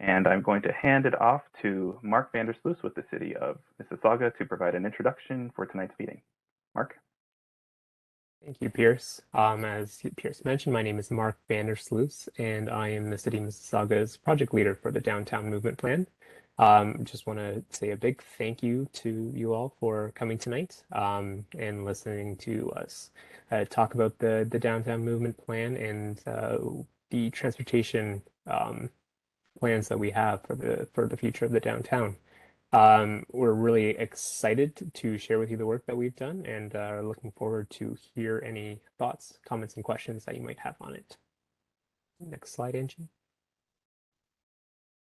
And I'm going to hand it off to Mark Vandersloot with the City of Mississauga to provide an introduction for tonight's meeting. Mark? Thank you, Pierce. As Pierce mentioned, my name is Mark Vandersloot, and I am the City of Mississauga's project leader for the Downtown Movement Plan. Just want to say a big thank you to you all for coming tonight and listening to us talk about the Downtown Movement Plan and the transportation plans that we have for the future of the downtown. We're really excited to share with you the work that we've done and are looking forward to hear any thoughts, comments, and questions that you might have on it. Next slide, Angie.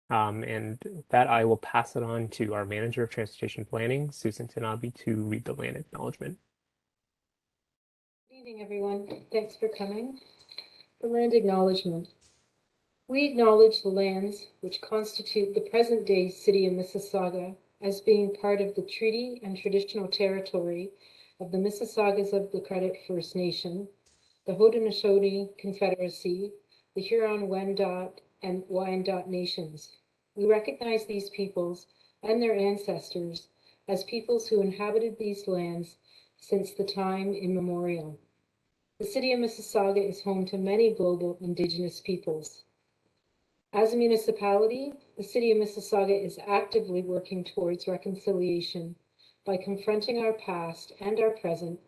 And with that, I will pass it on to our Manager of Transportation Planning, Susan Tanabe, to read the land acknowledgement. Good evening, everyone. Thanks for coming. The land acknowledgement. We acknowledge the lands which constitute the present-day City of Mississauga as being part of the treaty and traditional territory of the Mississaugas of the Credit First Nation, the Haudenosaunee Confederacy, the Huron-Wendat, and Wyandot nations. We recognize these peoples and their ancestors as peoples who inhabited these lands since the time immemorial. The City of Mississauga is home to many global Indigenous peoples. As a municipality, the City of Mississauga is actively working towards reconciliation by confronting our past and our present,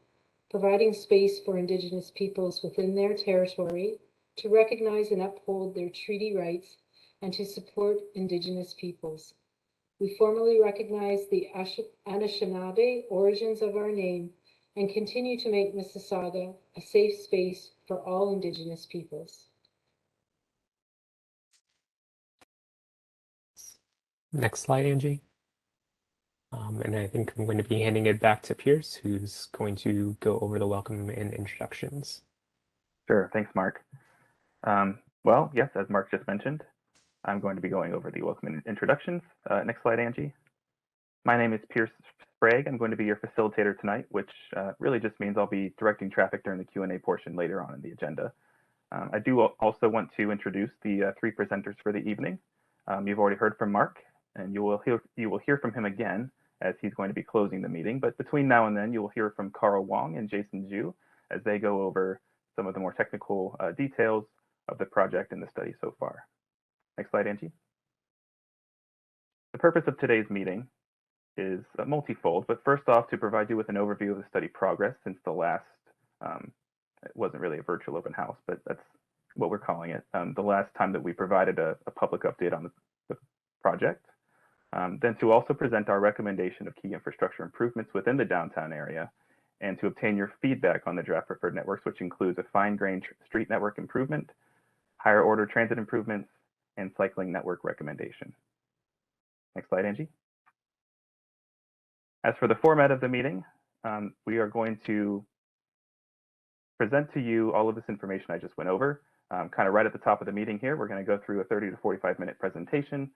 providing space for Indigenous peoples within their territory to recognize and uphold their treaty rights and to support Indigenous peoples. We formally recognize the Anishinaabe origins of our name and continue to make Mississauga a safe space for all Indigenous peoples. Next slide, Angie. And I think I'm going to be handing it back to Pierce, who's going to go over the welcome and introductions. Sure, thanks, Mark. Well, yes, as Mark just mentioned, I'm going to be going over the welcome and introductions. Next slide, Angie. My name is Pierce Sprague. I'm going to be your facilitator tonight, which really just means I'll be directing traffic during the Q&A portion later on in the agenda. I do also want to introduce the three presenters for the evening. You've already heard from Mark, and you will hear from him again as he's going to be closing the meeting. But between now and then, you will hear from Carl Wong and Jason Zhu as they go over some of the more technical details of the project and the study so far. Next slide, Angie. The purpose of today's meeting is multifold, but first off, to provide you with an overview of the study progress since the last, it wasn't really a virtual open house, but that's what we're calling it, the last time that we provided a public update on the project. Then to also present our recommendation of key infrastructure improvements within the downtown area and to obtain your feedback on the draft preferred networks, which includes a fine-grained street network improvement, higher order transit improvements, and cycling network recommendation. Next slide, Angie. As for the format of the meeting, we are going to present to you all of this information I just went over. Kind of right at the top of the meeting here, we're going to go through a 30 to 45-minute presentation,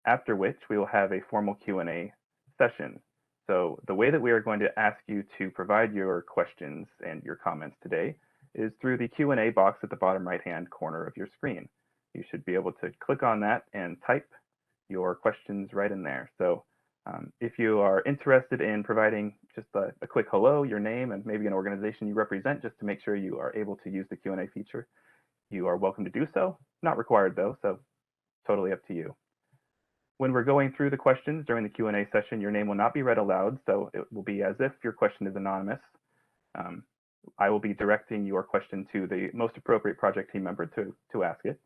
after which we will have a formal Q&A session. So the way that we are going to ask you to provide your questions and your comments today is through the Q&A box at the bottom right-hand corner of your screen. You should be able to click on that and type your questions right in there. So if you are interested in providing just a quick hello, your name, and maybe an organization you represent, just to make sure you are able to use the Q&A feature, you are welcome to do so. Not required though, so totally up to you. When we're going through the questions during the Q&A session, your name will not be read aloud, so it will be as if your question is anonymous. I will be directing your question to the most appropriate project team member to ask it.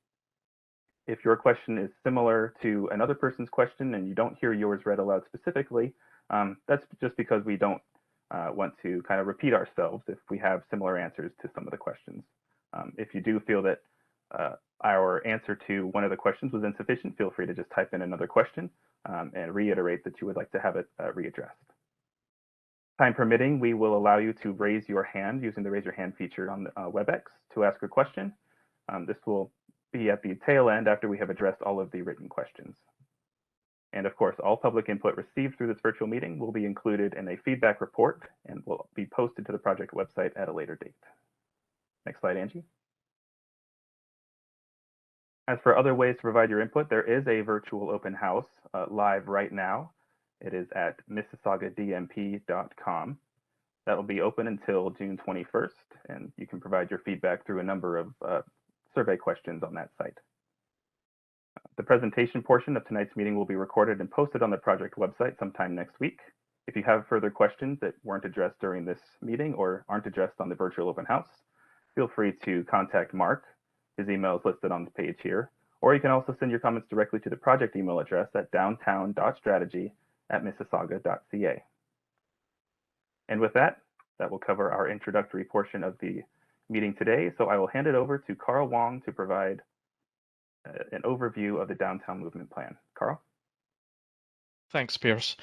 If your question is similar to another person's question and you don't hear yours read aloud specifically, that's just because we don't want to kind of repeat ourselves if we have similar answers to some of the questions. If you do feel that our answer to one of the questions was insufficient, feel free to just type in another question and reiterate that you would like to have it readdressed. Time permitting, we will allow you to raise your hand using the raise your hand feature on WebEx to ask a question. This will be at the tail end after we have addressed all of the written questions. And of course, all public input received through this virtual meeting will be included in a feedback report and will be posted to the project website at a later date. Next slide, Angie. As for other ways to provide your input, there is a virtual open house live right now. It is at mississaugadmp.com. That will be open until June 21st, and you can provide your feedback through a number of survey questions on that site. The presentation portion of tonight's meeting will be recorded and posted on the project website sometime next week. If you have further questions that weren't addressed during this meeting or aren't addressed on the virtual open house, feel free to contact Mark. His email is listed on the page here, or you can also send your comments directly to the project email address at downtown.strategy@mississauga.ca. And with that, that will cover our introductory portion of the meeting today. So I will hand it over to Carl Wong to provide an overview of the Downtown Movement Plan. Carl? Thanks, Pierce.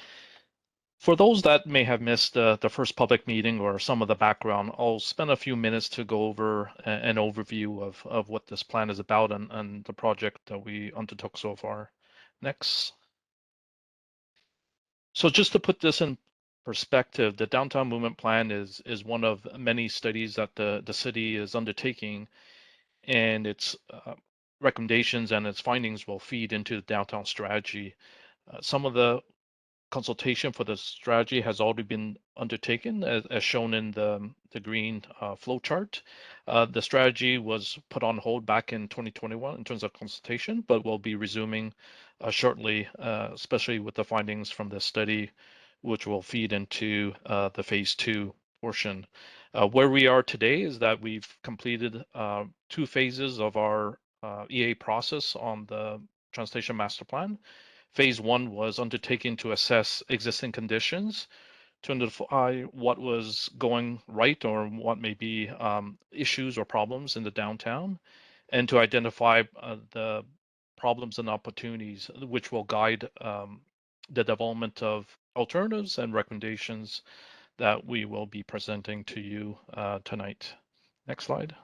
For those that may have missed the first public meeting or some of the background, I'll spend a few minutes to go over an overview of what this plan is about and the project that we undertook so far. Next. So just to put this in perspective, the Downtown Movement Plan is one of many studies that the city is undertaking, and its recommendations and its findings will feed into the downtown strategy. Some of the consultation for the strategy has already been undertaken, as shown in the green flow chart. The strategy was put on hold back in 2021 in terms of consultation, but will be resuming shortly, especially with the findings from this study, which will feed into the phase 2 portion. Where we are today is that we've completed 2 phases of our EA process on the Transportation Master Plan. Phase 1 was undertaken to assess existing conditions, to identify what was going right or what may be issues or problems in the downtown, and to identify the problems and opportunities which will guide the development of alternatives and recommendations that we will be presenting to you tonight. Next slide.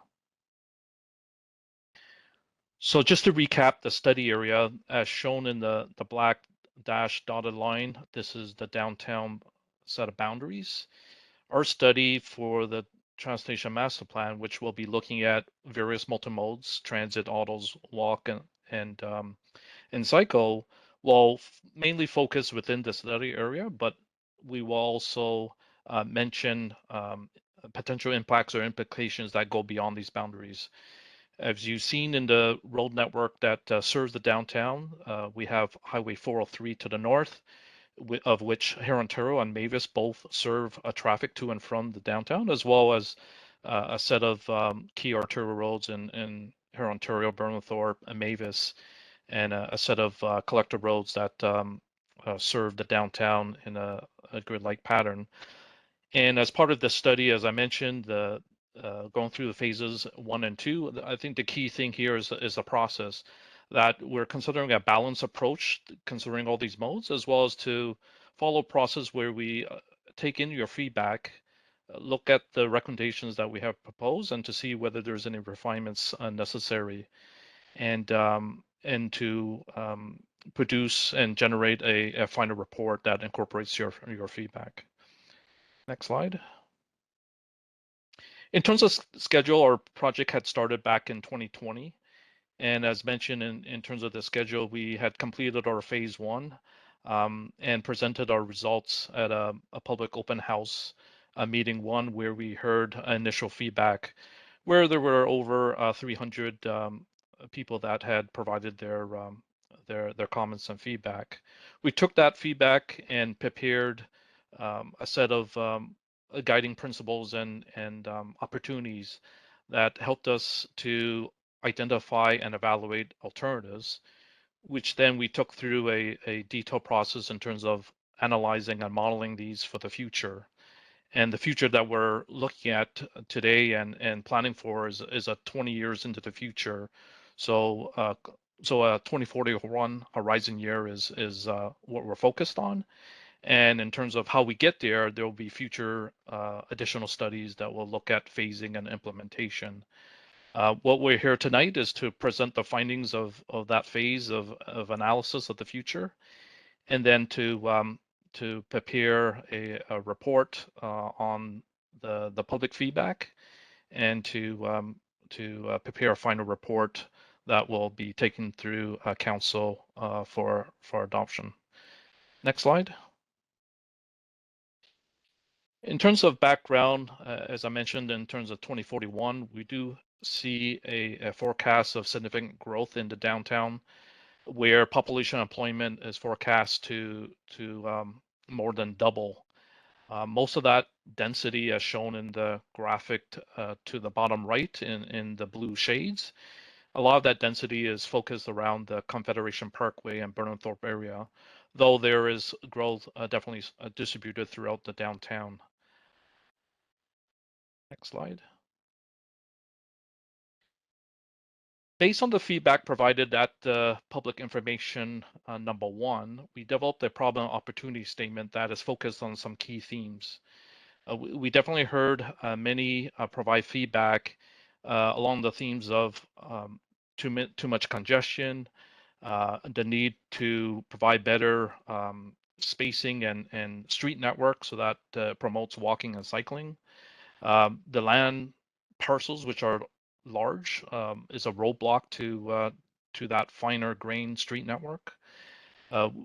So just to recap the study area, as shown in the black dashed dotted line, this is the downtown set of boundaries. Our study for the Transportation Master Plan, which will be looking at various multimodes, transit, autos, walk, and cycle, will mainly focus within the study area, but we will also mention potential impacts or implications that go beyond these boundaries. As you've seen in the road network that serves the downtown, we have Highway 403 to the north, of which Ontario and Mavis both serve traffic to and from the downtown, as well as a set of key arterial roads in Ontario, Burnthorpe, and Mavis, and a set of collector roads that serve the downtown in a grid-like pattern. And as part of the study, as I mentioned, going through the phases 1 and 2, I think the key thing here is the process, that we're considering a balanced approach, considering all these modes, as well as to follow a process where we take in your feedback, look at the recommendations that we have proposed, and to see whether there's any refinements necessary, and to produce and generate a final report that incorporates your feedback. Next slide. In terms of schedule, our project had started back in 2020. And as mentioned in terms of the schedule, we had completed our phase 1 and presented our results at a public open house meeting 1, where we heard initial feedback, where there were over 300 people that had provided their comments and feedback. We took that feedback and prepared a set of guiding principles and opportunities that helped us to identify and evaluate alternatives, which then we took through a detailed process in terms of analyzing and modeling these for the future. And the future that we're looking at today and planning for is 20 years into the future. So a 2041 horizon year is what we're focused on. And in terms of how we get there, there will be future additional studies that will look at phasing and implementation. What we're here tonight is to present the findings of that phase of analysis of the future, and then to prepare a report on the public feedback, and to prepare a final report that will be taken through council for adoption. Next slide. In terms of background, as I mentioned, in terms of 2041, we do see a forecast of significant growth in the downtown, where population employment is forecast to more than double. Most of that density, as shown in the graphic to the bottom right in the blue shades, a lot of that density is focused around the Confederation Parkway and Burnhamthorpe area, though there is growth definitely distributed throughout the downtown. Next slide. Based on the feedback provided at the public information number 1, we developed a problem opportunity statement that is focused on some key themes. We definitely heard many provide feedback along the themes of too much congestion, the need to provide better spacing and street network so that promotes walking and cycling. The land parcels, which are large, is a roadblock to that finer grain street network.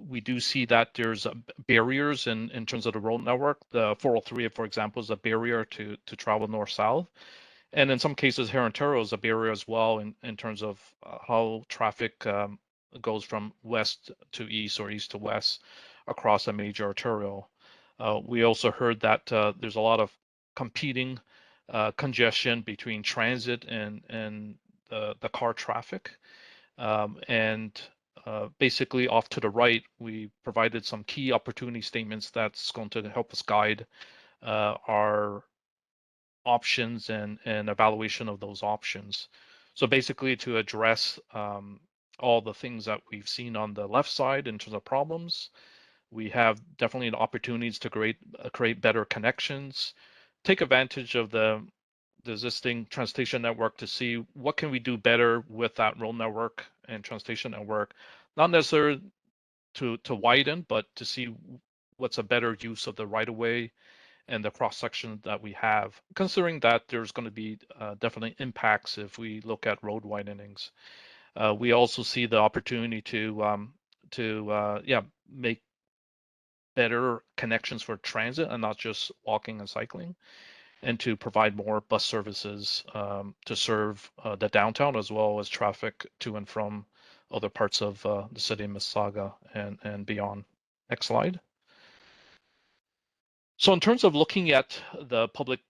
We do see that there's barriers in terms of the road network. The 403, for example, is a barrier to travel north-south. And in some cases here in Ontario is a barrier as well in terms of how traffic goes from west to east or east to west across a major arterial. We also heard that there's a lot of competing congestion between transit and the car traffic. Basically off to the right, we provided some key opportunity statements that's going to help us guide our options and evaluation of those options. So basically to address all the things that we've seen on the left side in terms of problems, we have definitely the opportunities to create better connections, take advantage of the existing transportation network to see what can we do better with that road network and transportation network, not necessarily to widen, but to see what's a better use of the right-of-way and the cross-section that we have, considering that there's going to be definitely impacts if we look at road widenings. We also see the opportunity to make better connections for transit and not just walking and cycling, and to provide more bus services to serve the downtown as well as traffic to and from other parts of the city of Mississauga and beyond. Next slide. So in terms of looking at the public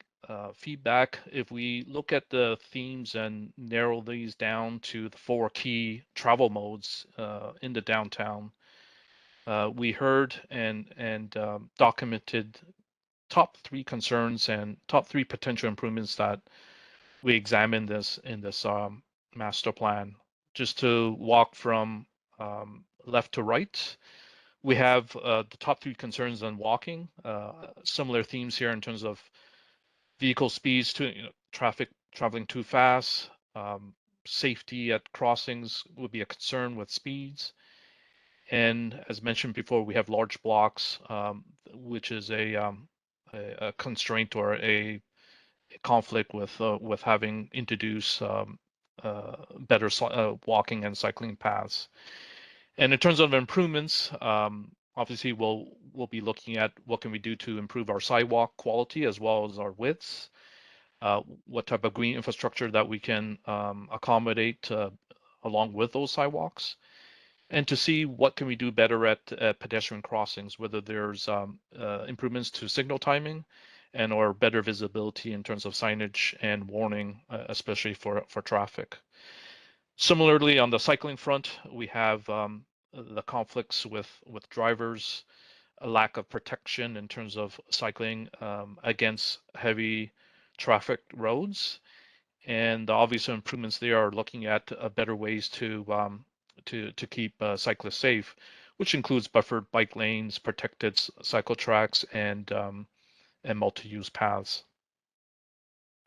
feedback, if we look at the themes and narrow these down to the 4 key travel modes in the downtown, we heard and documented top 3 concerns and top 3 potential improvements that we examined in this master plan. Just to walk from left to right, we have the top 3 concerns on walking. Similar themes here in terms of vehicle speeds, traffic traveling too fast, safety at crossings would be a concern with speeds. And as mentioned before, we have large blocks, which is a constraint or a conflict with having introduced better walking and cycling paths. And in terms of improvements, obviously we'll be looking at what can we do to improve our sidewalk quality as well as our widths, what type of green infrastructure that we can accommodate along with those sidewalks, and to see what can we do better at pedestrian crossings, whether there's improvements to signal timing and or better visibility in terms of signage and warning, especially for traffic. Similarly, on the cycling front, we have the conflicts with drivers, a lack of protection in terms of cycling against heavy traffic roads, and the obvious improvements there are looking at better ways to keep cyclists safe, which includes buffered bike lanes, protected cycle tracks, and multi-use paths.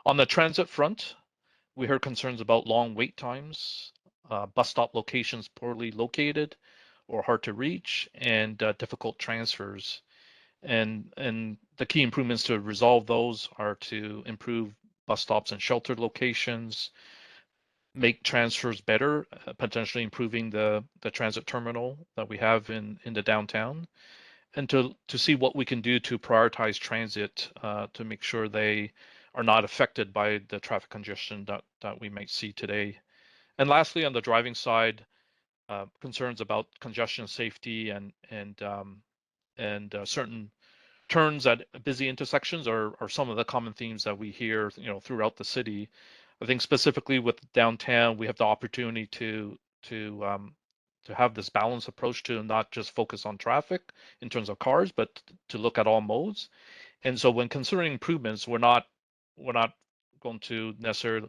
On the transit front, we heard concerns about long wait times, bus stop locations poorly located or hard to reach, and difficult transfers. And the key improvements to resolve those are to improve bus stops and sheltered locations, make transfers better, potentially improving the transit terminal that we have in the downtown, and to see what we can do to prioritize transit to make sure they are not affected by the traffic congestion that we might see today. And lastly, on the driving side, concerns about congestion safety and certain turns at busy intersections are some of the common themes that we hear, throughout the city. I think specifically with downtown, we have the opportunity to have this balanced approach to not just focus on traffic in terms of cars, but to look at all modes. And so when considering improvements, we're not going to necessarily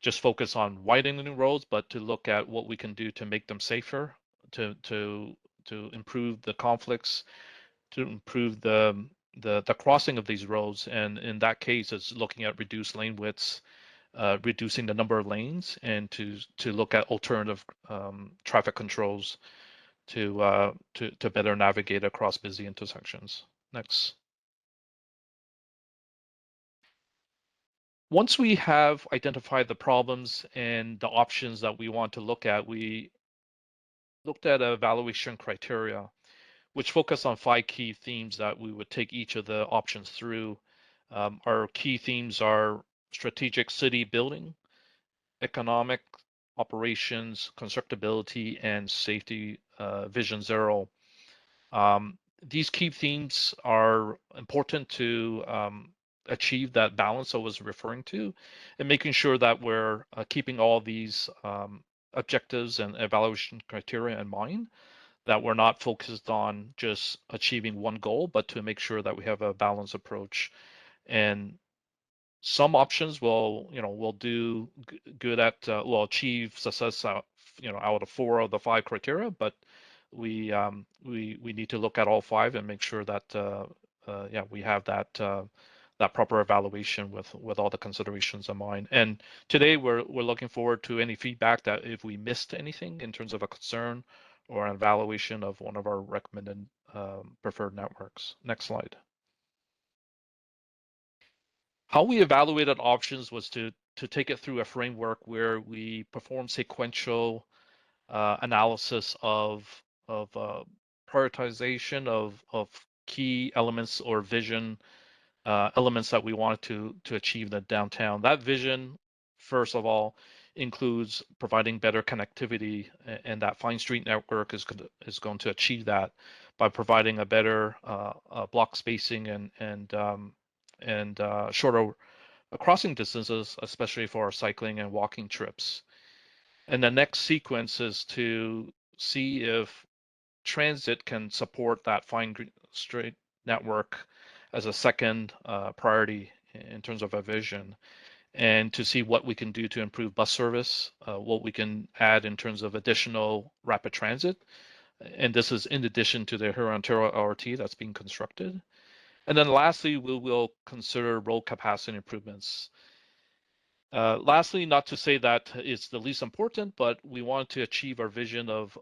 just focus on widening roads, but to look at what we can do to make them safer, to improve the conflicts, to improve the crossing of these roads. And in that case, it's looking at reduced lane widths, reducing the number of lanes, and to look at alternative traffic controls to better navigate across busy intersections. Next. Once we have identified the problems and the options that we want to look at, we looked at evaluation criteria, which focus on 5 key themes that we would take each of the options through. Our key themes are strategic city building, economic operations, constructability, and safety, vision zero. These key themes are important to achieve that balance I was referring to, and making sure that we're keeping all these objectives and evaluation criteria in mind, that we're not focused on just achieving one goal, but to make sure that we have a balanced approach. And some options will do good at will achieve success out of 4 of the 5 criteria, but we need to look at all 5 and make sure that we have that proper evaluation with all the considerations in mind. And today we're looking forward to any feedback that if we missed anything in terms of a concern or an evaluation of one of our recommended preferred networks. Next slide. How we evaluated options was to take it through a framework where we perform sequential analysis of prioritization of key elements or vision elements that we wanted to achieve the downtown. That vision, first of all, includes providing better connectivity, and that Fine Street network is going to achieve that by providing a better block spacing and shorter crossing distances, especially for our cycling and walking trips. And the next sequence is to see if transit can support that Fine Street network as a second priority in terms of a vision, and to see what we can do to improve bus service, what we can add in terms of additional rapid transit. And this is in addition to the Huron-Ontario LRT that's being constructed. And then lastly, we will consider road capacity improvements. Lastly, not to say that it's the least important, but we want to achieve our vision of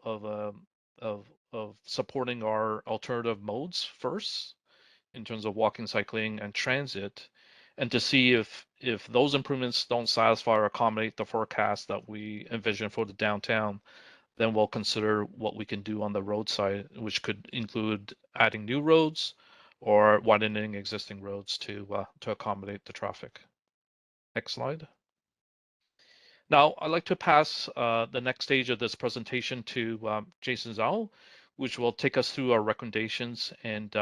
supporting our alternative modes first in terms of walking, cycling, and transit, and to see if those improvements don't satisfy or accommodate the forecast that we envision for the downtown, then we'll consider what we can do on the roadside, which could include adding new roads or widening existing roads to accommodate the traffic. Next slide. Now, I'd like to pass the next stage of this presentation to Jason Zhao, which will take us through our recommendations and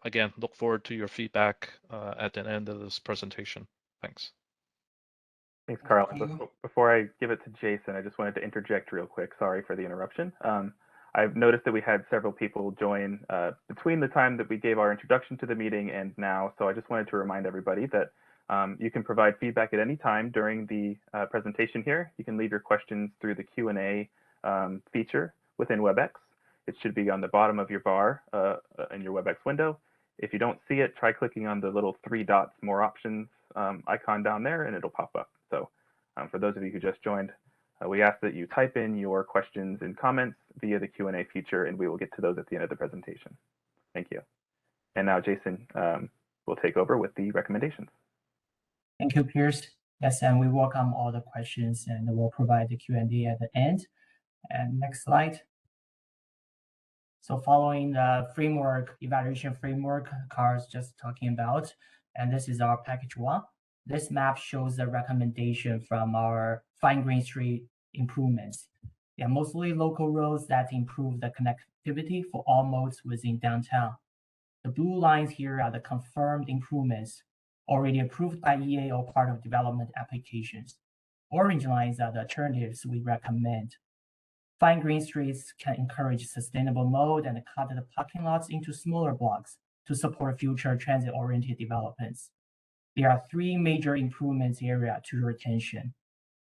again, look forward to your feedback at the end of this presentation. Thanks. Thanks, Carl. Before I give it to Jason, I just wanted to interject real quick. Sorry for the interruption. I've noticed that we had several people join between the time that we gave our introduction to the meeting and now. So I just wanted to remind everybody that you can provide feedback at any time during the presentation here. You can leave your questions through the Q&A feature within WebEx. It should be on the bottom of your bar in your WebEx window. If you don't see it, try clicking on the little 3 dots, more options icon down there, and it'll pop up. So for those of you who just joined, we ask that you type in your questions and comments via the Q&A feature, and we will get to those at the end of the presentation. Thank you. And now Jason will take over with the recommendations. Thank you, Pierce. Yes, and we welcome all the questions, and we'll provide the Q&A at the end. And next slide. So following the framework, evaluation framework Carl's just talking about, and this is our package 1. This map shows the recommendation from our fine-grained street improvements. Yeah, mostly local roads that improve the connectivity for all modes within downtown. The blue lines here are the confirmed improvements already approved by EA or part of development applications. Orange lines are the alternatives we recommend. Fine-grained streets can encourage sustainable mode and cut the parking lots into smaller blocks to support future transit-oriented developments. There are 3 major improvements area to your attention.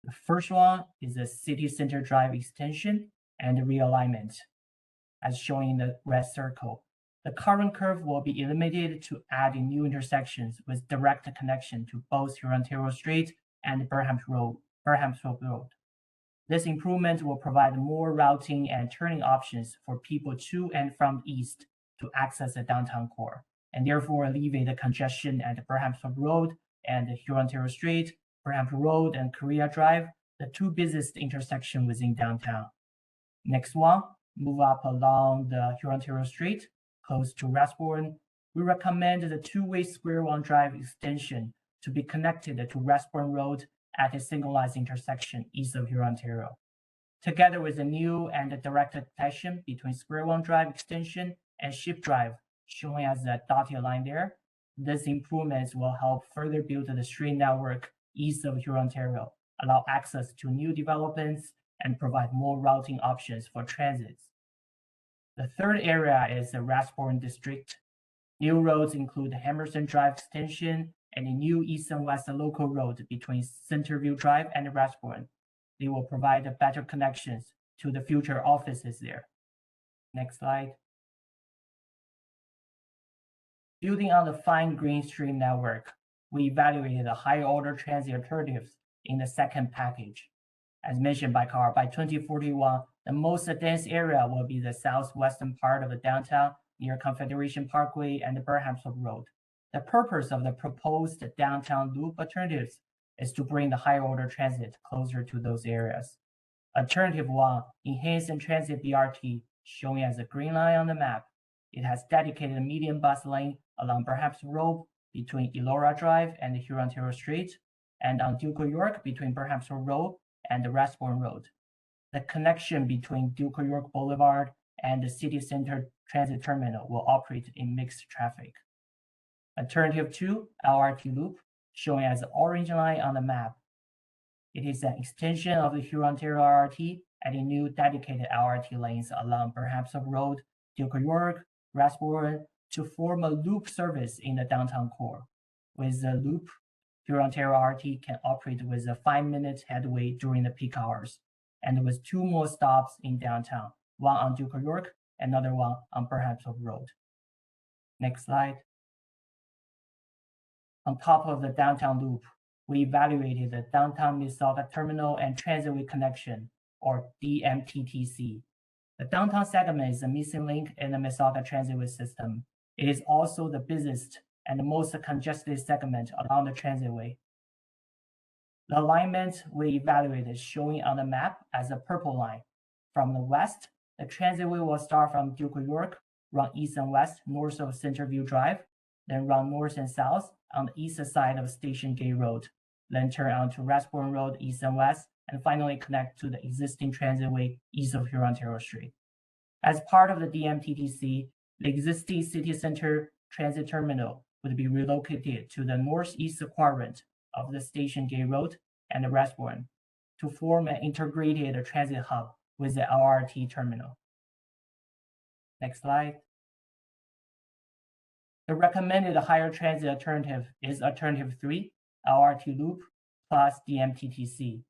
The first one is the city center drive extension and realignment, as shown in the red circle. The current curve will be eliminated to add in new intersections with direct connection to both Huron-Ontario Street and Burham's Road. This improvement will provide more routing and turning options for people to and from east to access the downtown core, and therefore alleviate the congestion at Burham's Road and Huron-Ontario Street, Burham's Road and Korea Drive, the 2 busiest intersections within downtown. Next one, move up along the Huron-Ontario Street, close to Rathbone. We recommend the 2-way Square One Drive extension to be connected to Rathbone Road at a signalized intersection east of Huron-Ontario. Together with a new and direct connection between Square One Drive extension and Ship Drive, shown as the dotted line there, these improvements will help further build the street network east of Huron-Ontario, allow access to new developments, and provide more routing options for transit. The third area is the Rathbone district. New roads include Hammerson Drive extension and a new east and west local road between Centerview Drive and Rathbone. They will provide better connections to the future offices there. Next slide. Building on the fine-grained street network, we evaluated the higher order transit alternatives in the second package. As mentioned by Carl, by 2041, the most dense area will be the southwestern part of the downtown near Confederation Parkway and the Burham's Road. The purpose of the proposed downtown loop alternatives is to bring the higher order transit closer to those areas. Alternative 1, enhanced transit BRT, showing as a green line on the map. It has dedicated medium bus lane along Burham's Road between Elora Drive and Huron-Ontario Street, and on Duke of York between Burham's Road and the Rathbone Road. The connection between Duke of York Boulevard and the City Center Transit Terminal will operate in mixed traffic. Alternative 2, LRT loop, showing as the orange line on the map. It is an extension of the Huron-Ontario LRT, adding new dedicated LRT lanes along Burham's Road, Duke of York, Rathbone to form a loop service in the downtown core. With the loop, Huron-Ontario LRT can operate with a 5-minute headway during the peak hours, and with 2 more stops in downtown, one on Duke of York, another one on Burham's Road. Next slide. On top of the downtown loop, we evaluated the downtown Mississauga terminal and transitway connection, or DMTTC. The downtown segment is the missing link in the Mississauga transitway system. It is also the busiest and the most congested segment along the transitway. The alignment we evaluated is showing on the map as a purple line. From the west, the transitway will start from Duke of York, run east and west north of Centerview Drive, then run north and south on the east side of Station Gate Road, then turn onto Rathbone Road east and west, and finally connect to the existing transitway east of Huron-Ontario Street. As part of the DMTTC, the existing city center transit terminal would be relocated to the northeast quadrant of the Station Gate Road and the Rathbone to form an integrated transit hub with the LRT terminal. Next slide. The recommended higher transit alternative is alternative 3, LRT loop plus DMTTC.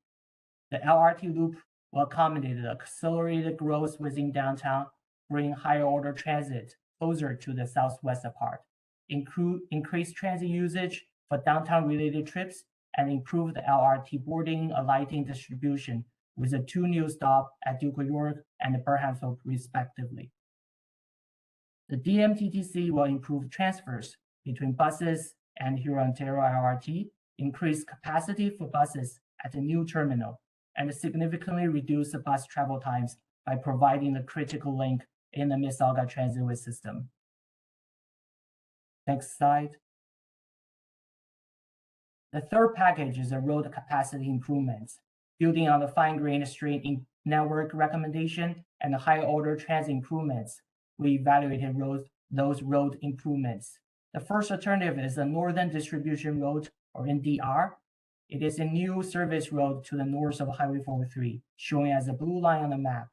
The LRT loop will accommodate the accelerated growth within downtown, bring higher order transit closer to the southwest part, increase transit usage for downtown related trips, and improve the LRT boarding and lighting distribution with the 2 new stops at Duke of York and Burham's respectively. The DMTTC will improve transfers between buses and Huron-Ontario LRT. increase capacity for buses at the new terminal, and significantly reduce the bus travel times by providing the critical link in the Mississauga Transitway system. Next slide. The third package is the road capacity improvements. Building on the fine-grained street network recommendation and the high-order transit improvements, we evaluated those road improvements. The first alternative is the Northern Distribution Road, or NDR. It is a new service road to the north of Highway 403, shown as a blue line on the map.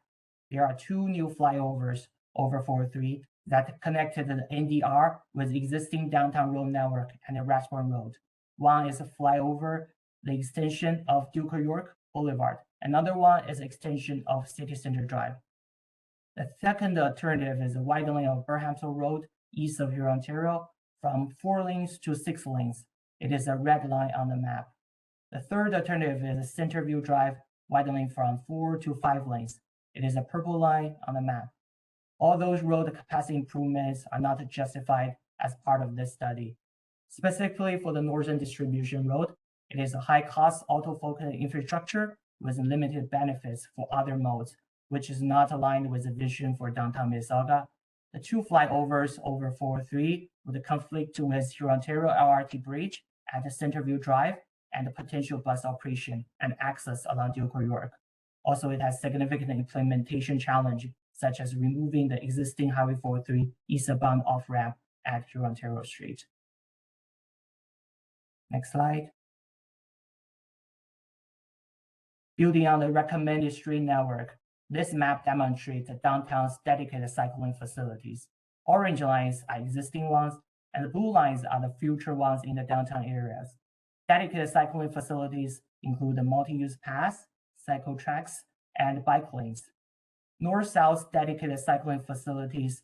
There are two new flyovers over 403 that connected the NDR with existing downtown road network and the Rathbone Road. One is a flyover, the extension of Duke of York Boulevard. Another one is extension of City Center Drive. The second alternative is the widening of Burhamstle Road east of Huron, Ontario, from 4 lanes to 6 lanes. It is a red line on the map. The third alternative is Centerview Drive, widening from 4 to 5 lanes. It is a purple line on the map. All those road capacity improvements are not justified as part of this study. Specifically for the Northern Distribution Road, it is a high-cost auto-focused infrastructure with limited benefits for other modes, which is not aligned with the vision for downtown Mississauga. The two flyovers over 403 would conflict with Huron, Ontario LRT Bridge at the Centerview Drive and the potential bus operation and access along Duke of York. Also, it has significant implementation challenge, such as removing the existing Highway 403 eastbound off-ramp at Huron, Ontario Street. Next slide. Building on the recommended street network, this map demonstrates the downtown's dedicated cycling facilities. Orange lines are existing ones, and the blue lines are the future ones in the downtown areas. Dedicated cycling facilities include the multi-use paths, cycle tracks, and bike lanes. North-south dedicated cycling facilities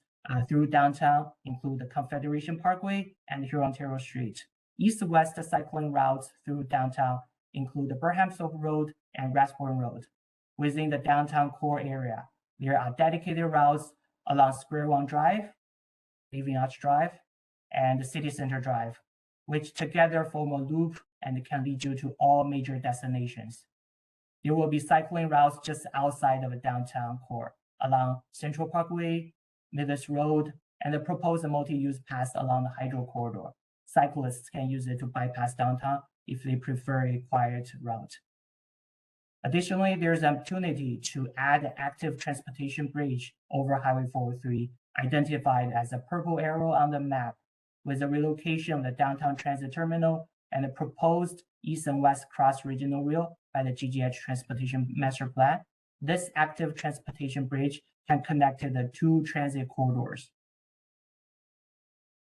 through downtown include the Confederation Parkway and Huron, Ontario Street. East-west cycling routes through downtown include the Burhamstle Road and Rathbone Road. Within the downtown core area, there are dedicated routes along Square One Drive, Leaving Arch Drive, and City Center Drive, which together form a loop and can lead you to all major destinations. There will be cycling routes just outside of the downtown core, along Central Parkway, Millis Road, and the proposed multi-use paths along the Hydro Corridor. Cyclists can use it to bypass downtown if they prefer a quiet route. Additionally, there's an opportunity to add an active transportation bridge over Highway 403, identified as a purple arrow on the map, with the relocation of the downtown transit terminal and the proposed east and west cross regional rail by the GGH Transportation Master Plan. This active transportation bridge can connect the two transit corridors.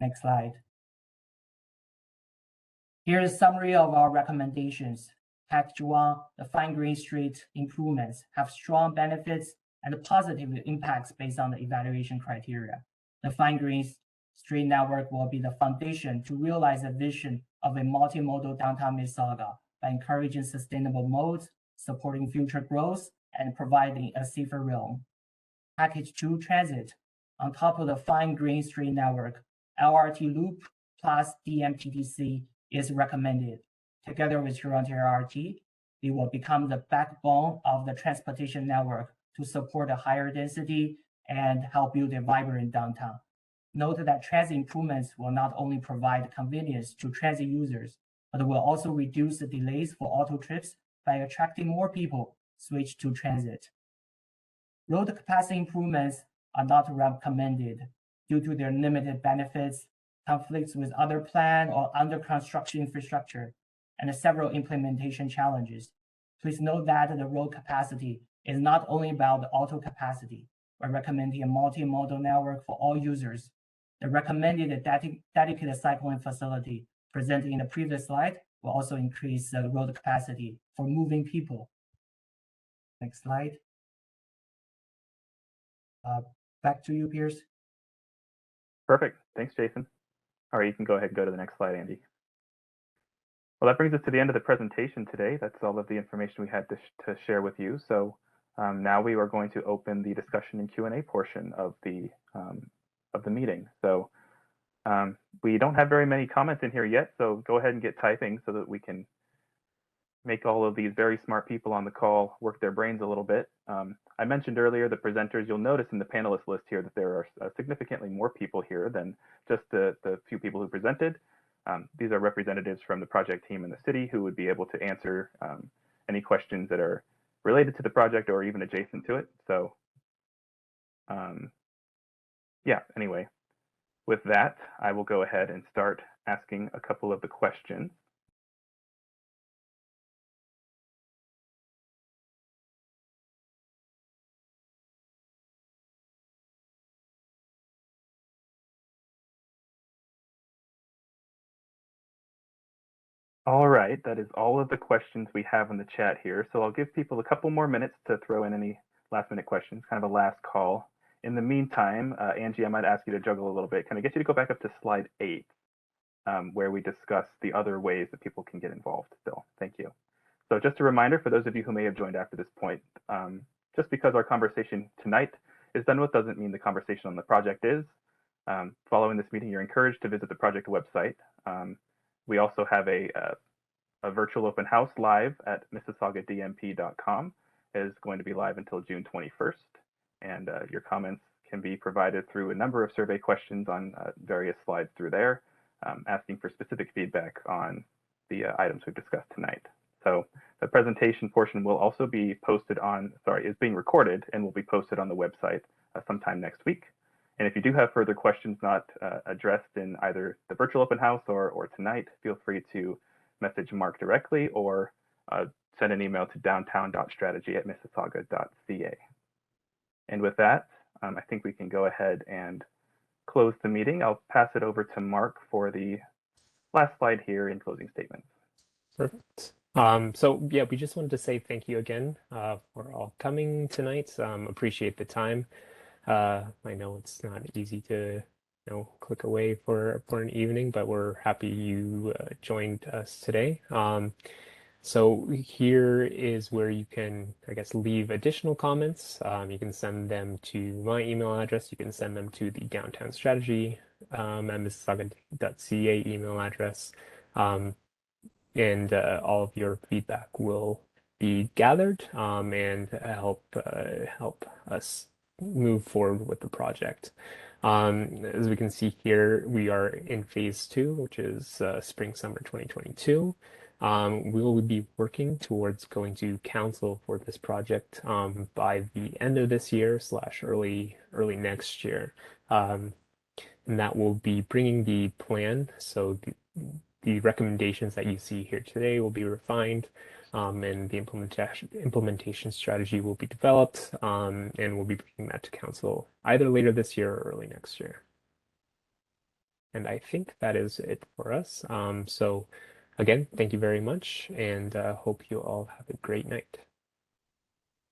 Next slide. Here's a summary of our recommendations. Package 1, the fine-grained street improvements have strong benefits and positive impacts based on the evaluation criteria. The fine-grained street network will be the foundation to realize a vision of a multimodal downtown Mississauga by encouraging sustainable modes, supporting future growth, and providing a safer realm. Package 2, transit. On top of the fine-grained street network, LRT loop plus DMTTC is recommended. Together with Huron LRT, they will become the backbone of the transportation network to support a higher density and help build a vibrant downtown. Note that transit improvements will not only provide convenience to transit users, but will also reduce the delays for auto trips by attracting more people switch to transit. Road capacity improvements are not recommended due to their limited benefits, conflicts with other planned or under construction infrastructure, and several implementation challenges. Please note that the road capacity is not only about the auto capacity. We're recommending a multimodal network for all users. The recommended dedicated cycling facility presented in the previous slide will also increase the road capacity for moving people. Next slide. Back to you, Pierce. Perfect. Thanks, Jason. All right, you can go ahead and go to the next slide, Andy. Well, that brings us to the end of the presentation today. That's all of the information we had to share with you. So now we are going to open the discussion and Q&A portion of the meeting. So We don't have very many comments in here yet, so go ahead and get typing so that we can make all of these very smart people on the call work their brains a little bit. I mentioned earlier the presenters. You'll notice in the panelist list here that there are significantly more people here than just the few people who presented. These are representatives from the project team in the city who would be able to answer any questions that are related to the project or even adjacent to it. So yeah, anyway, with that, I will go ahead and start asking a couple of the questions. All right, that is all of the questions we have in the chat here. So I'll give people a couple more minutes to throw in any last minute questions, kind of a last call. In the meantime, Angie, I might ask you to juggle a little bit. Can I get you to go back up to slide 8, where we discuss the other ways that people can get involved still? Thank you. So just a reminder for those of you who may have joined after this point, just because our conversation tonight is done with doesn't mean the conversation on the project is. Following this meeting, you're encouraged to visit the project website. We also have a virtual open house live at mississaugadmp.com. It is going to be live until June 21st. And your comments can be provided through a number of survey questions on various slides through there, asking for specific feedback on the items we've discussed tonight. So the presentation portion will also be posted on, is being recorded and will be posted on the website sometime next week. And if you do have further questions not addressed in either the virtual open house or tonight, feel free to message Mark directly or send an email to downtown.strategy@mississauga.ca. And with that, I think we can go ahead and close the meeting. I'll pass it over to Mark for the last slide here in closing statements. Perfect. So yeah, we just wanted to say thank you again for all coming tonight. Appreciate the time. I know it's not easy to click away for an evening, but we're happy you joined us today. So here is where you can, I guess, leave additional comments. You can send them to my email address. You can send them to the Downtown Strategy at mississauga.ca email address. And all of your feedback will be gathered and help us move forward with the project. As we can see here, we are in phase 2, which is spring summer 2022. We will be working towards going to council for this project by the end of this year / early next year. And that will be bringing the plan. So the recommendations that you see here today will be refined, and the implementation strategy will be developed, and we'll be bringing that to council either later this year or early next year. And I think that is it for us. So again, thank you very much, and hope you all have a great night.